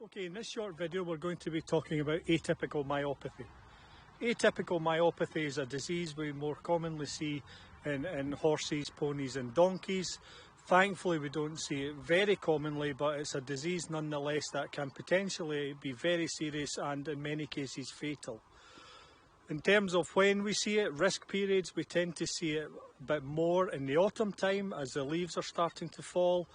Okay, in this short video we're going to be talking about atypical myopathy. Atypical myopathy is a disease we more commonly see in horses, ponies and donkeys. Thankfully we don't see it very commonly, but it's a disease nonetheless that can potentially be very serious and in many cases fatal. In terms of when we see it, risk periods, we tend to see it a bit more in the autumn time as the leaves are starting to fall.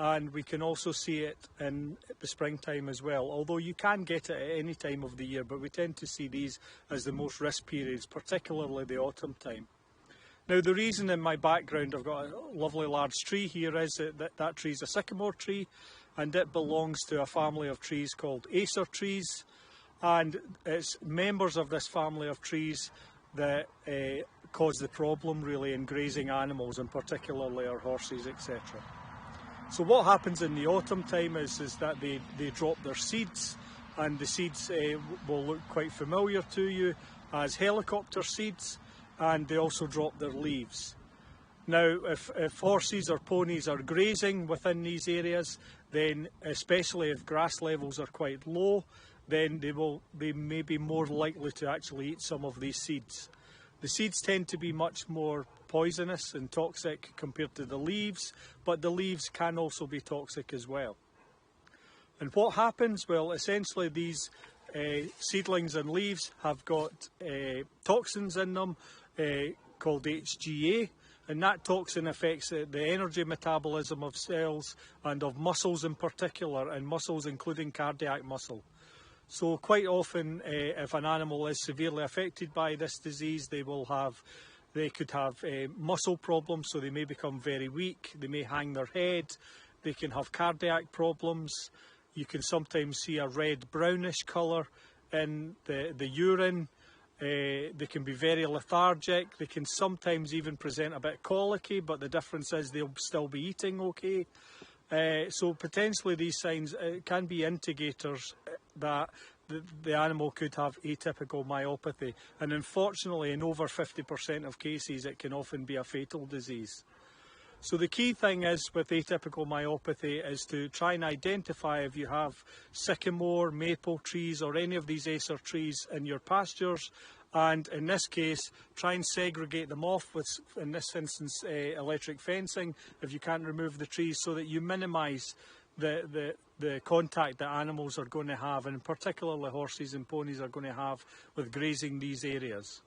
And we can also see it in the springtime as well, although you can get it at any time of the year, but we tend to see these as the most risk periods, particularly the autumn time. Now the reason in my background I've got a lovely large tree here is that tree is a sycamore tree, and it belongs to a family of trees called acer trees, and it's members of this family of trees that cause the problem really in grazing animals, and particularly our horses, etc. So what happens in the autumn time is that they drop their seeds, and the seeds will look quite familiar to you as helicopter seeds, and they also drop their leaves. Now if horses or ponies are grazing within these areas, then especially if grass levels are quite low, then they may be more likely to actually eat some of these seeds. The seeds tend to be much more poisonous and toxic compared to the leaves, but the leaves can also be toxic as well. And what happens? Well, essentially these seedlings and leaves have got toxins in them called HGA, and that toxin affects the energy metabolism of cells and of muscles in particular, and muscles including cardiac muscle. So quite often if an animal is severely affected by this disease, they could have muscle problems, so they may become very weak, they may hang their head, they can have cardiac problems, you can sometimes see a red brownish colour in the urine, they can be very lethargic, they can sometimes even present a bit colicky, but the difference is they'll still be eating okay. So potentially these signs can be indicators that the animal could have atypical myopathy, and unfortunately in over 50% of cases it can often be a fatal disease. So the key thing is with atypical myopathy is to try and identify if you have sycamore, maple trees or any of these acer trees in your pastures, and in this case try and segregate them off with, in this instance, electric fencing if you can't remove the trees, so that you minimise the contact that animals are going to have, and particularly horses and ponies are going to have with grazing these areas.